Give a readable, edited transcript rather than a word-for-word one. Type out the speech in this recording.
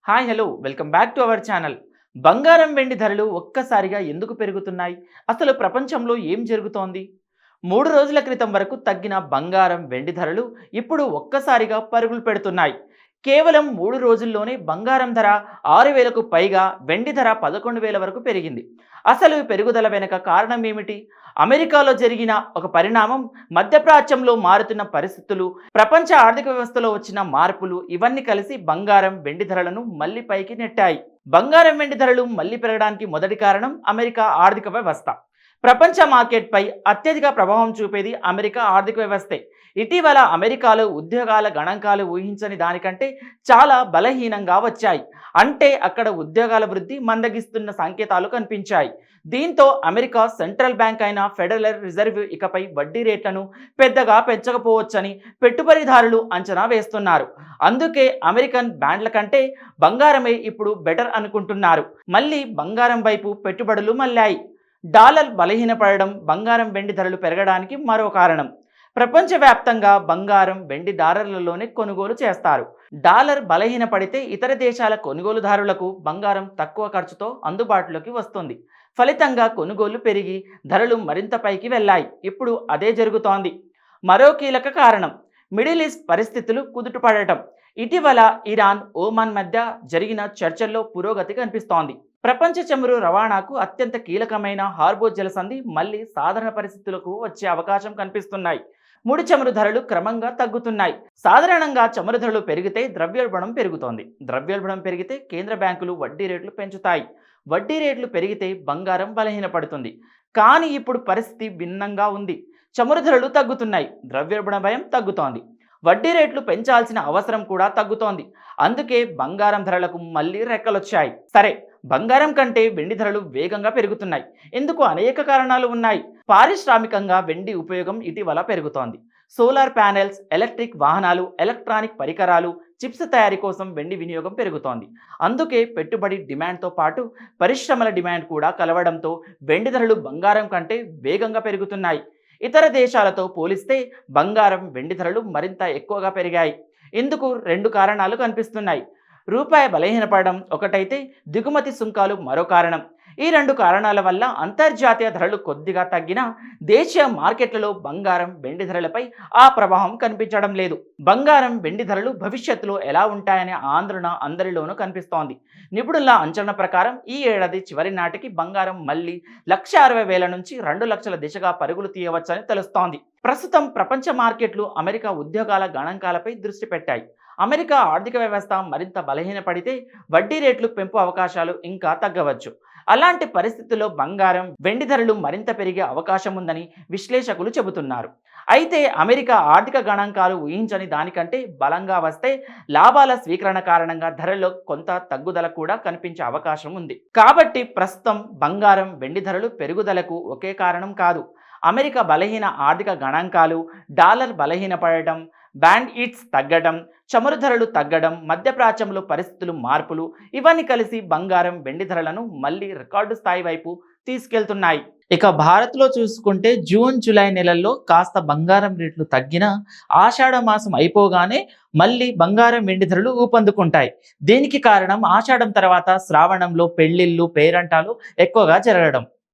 Hi hello welcome back to our channel. బంగారం వెండి ధరలు ఒక్కసారిగా ఎందుకు పెరుగుతున్నాయి? అసలు ప్రపంచంలో ఏం జరుగుతోంది? 3 రోజుల క్రితం వరకు తగ్గిన బంగారం వెండి ధరలు ఇప్పుడు ఒక్కసారిగా పరుగులు పెడుతున్నాయి. కేవలం 3 రోజుల్లోనే బంగారం ధర 6,000కు పైగా, వెండి ధర 11,000 వరకు పెరిగింది. అసలు ఈ పెరుగుదల వెనుక కారణం ఏమిటి? అమెరికాలో జరిగిన ఒక పరిణామం, మధ్యప్రాచ్యంలో మారుతున్న పరిస్థితులు, ప్రపంచ ఆర్థిక వ్యవస్థలో వచ్చిన మార్పులు ఇవన్నీ కలిసి బంగారం వెండి ధరలను మళ్ళీ పైకి నెట్టాయి. బంగారం వెండి ధరలు మళ్ళీ పెరగడానికి మొదటి కారణం అమెరికా ఆర్థిక వ్యవస్థ. ప్రపంచ మార్కెట్పై అత్యధిక ప్రభావం చూపేది అమెరికా ఆర్థిక వ్యవస్థే. ఇటీవల అమెరికాలో ఉద్యోగాల గణాంకాలు ఊహించని దానికంటే చాలా బలహీనంగా వచ్చాయి. అంటే అక్కడ ఉద్యోగాల వృద్ధి మందగిస్తున్న సంకేతాలు కనిపించాయి. దీంతో అమెరికా సెంట్రల్ బ్యాంక్ అయిన ఫెడరల్ రిజర్వ్ ఇకపై వడ్డీ రేట్లను పెద్దగా పెంచకపోవచ్చని పెట్టుబడిదారులు అంచనా వేస్తున్నారు. అందుకే అమెరికన్ బాండ్ల కంటే బంగారమే ఇప్పుడు బెటర్ అనుకుంటున్నారు. మళ్ళీ బంగారం వైపు పెట్టుబడులు మళ్ళాయి. డాలర్ బలహీనపడడం బంగారం వెండి ధరలు పెరగడానికి మరో కారణం. ప్రపంచవ్యాప్తంగా బంగారం వెండి డాలర్లలోనే కొనుగోలు చేస్తారు. డాలర్ బలహీనపడితే ఇతర దేశాల కొనుగోలుదారులకు బంగారం తక్కువ ఖర్చుతో అందుబాటులోకి వస్తుంది. ఫలితంగా కొనుగోలు పెరిగి ధరలు మరింత పైకి వెళ్ళాయి. ఇప్పుడు అదే జరుగుతోంది. మరో కీలక కారణం మిడిల్ ఈస్ట్ పరిస్థితులు కుదుటపడటం. ఇటీవల ఇరాన్, ఒమాన్ మధ్య జరిగిన చర్చల్లో పురోగతి కనిపిస్తోంది. ప్రపంచ చమురు రవాణాకు అత్యంత కీలకమైన హార్మోజ్ జలసంధి మళ్ళీ సాధారణ పరిస్థితులకు వచ్చే అవకాశం కనిపిస్తున్నాయి. ముడి చమురు ధరలు క్రమంగా తగ్గుతున్నాయి. సాధారణంగా చమురు ధరలు పెరిగితే ద్రవ్యోల్బణం పెరుగుతోంది. ద్రవ్యోల్బణం పెరిగితే కేంద్ర బ్యాంకులు వడ్డీ రేట్లు పెంచుతాయి. వడ్డీ రేట్లు పెరిగితే బంగారం బలహీనపడుతుంది. కానీ ఇప్పుడు పరిస్థితి భిన్నంగా ఉంది. చమురు ధరలు తగ్గుతున్నాయి, ద్రవ్యోల్బణ భయం తగ్గుతోంది. వడ్డీ రేట్లు పెంచాల్సిన అవసరం కూడా తగ్గుతోంది. అందుకే బంగారం ధరలకు మళ్ళీ రెక్కలొచ్చాయి. సరే, బంగారం కంటే వెండి ధరలు వేగంగా పెరుగుతున్నాయి. ఇందుకు అనేక కారణాలు ఉన్నాయి. పారిశ్రామికంగా వెండి ఉపయోగం ఇటీవల పెరుగుతోంది. సోలార్ ప్యానెల్స్, ఎలక్ట్రిక్ వాహనాలు, ఎలక్ట్రానిక్ పరికరాలు, చిప్స్ తయారీ కోసం వెండి వినియోగం పెరుగుతోంది. అందుకే పెట్టుబడి డిమాండ్తో పాటు పరిశ్రమల డిమాండ్ కూడా కలవడంతో వెండి ధరలు బంగారం కంటే వేగంగా పెరుగుతున్నాయి. ఇతర దేశాలతో పోలిస్తే బంగారం వెండి ధరలు మరింత ఎక్కువగా పెరిగాయి. ఇందుకు 2 కారణాలు కనిపిస్తున్నాయి. రూపాయి బలహీనపడడం ఒకటైతే దిగుమతి సుంకాలు మరో కారణం. ఈ 2 కారణాల వల్ల అంతర్జాతీయ ధరలు కొద్దిగా తగ్గినా దేశీయ మార్కెట్లలో బంగారం వెండి ధరలపై ఆ ప్రభావం కనిపించడం లేదు. బంగారం వెండి ధరలు భవిష్యత్తులో ఎలా ఉంటాయనే ఆందోళన అందరిలోనూ కనిపిస్తోంది. నిపుణుల అంచనా ప్రకారం ఈ ఏడాది చివరి నాటికి బంగారం మళ్ళీ 1,60,000 నుంచి 2,00,000 దిశగా పరుగులు తీయవచ్చని తెలుస్తోంది. ప్రస్తుతం ప్రపంచ మార్కెట్లు అమెరికా ఉద్యోగాల గణాంకాలపై దృష్టి పెట్టాయి. అమెరికా ఆర్థిక వ్యవస్థ మరింత బలహీనపడితే వడ్డీ రేట్లు పెంపు అవకాశాలు ఇంకా తగ్గవచ్చు. అలాంటి పరిస్థితుల్లో బంగారం వెండి ధరలు మరింత పెరిగే అవకాశం ఉందని విశ్లేషకులు చెబుతున్నారు. అయితే అమెరికా ఆర్థిక గణాంకాలు ఊహించని దానికంటే బలంగా వస్తే లాభాల స్వీకరణ కారణంగా ధరల్లో కొంత తగ్గుదల కూడా కనిపించే అవకాశం ఉంది. కాబట్టి ప్రస్తుతం బంగారం వెండి ధరలు పెరుగుదలకు ఒకే కారణం కాదు. అమెరికా బలహీన ఆర్థిక గణాంకాలు, డాలర్ బలహీనపడటం, బ్యాండ్ ఈట్స్ తగ్గడం, చమురు ధరలు తగ్గడం, మధ్యప్రాచ్యంలో పరిస్థితులు మార్పులు ఇవన్నీ కలిసి బంగారం వెండి ధరలను మళ్ళీ రికార్డు స్థాయి వైపు తీసుకెళ్తున్నాయి. ఇక భారత్లో చూసుకుంటే జూన్, జూలై నెలల్లో కాస్త బంగారం రేట్లు తగ్గిన ఆషాఢ మాసం అయిపోగానే మళ్ళీ బంగారం వెండి ధరలు ఊపందుకుంటాయి. దీనికి కారణం ఆషాఢం తర్వాత శ్రావణంలో పెళ్లిళ్ళు, పేరంటాలు ఎక్కువగా జరగడం.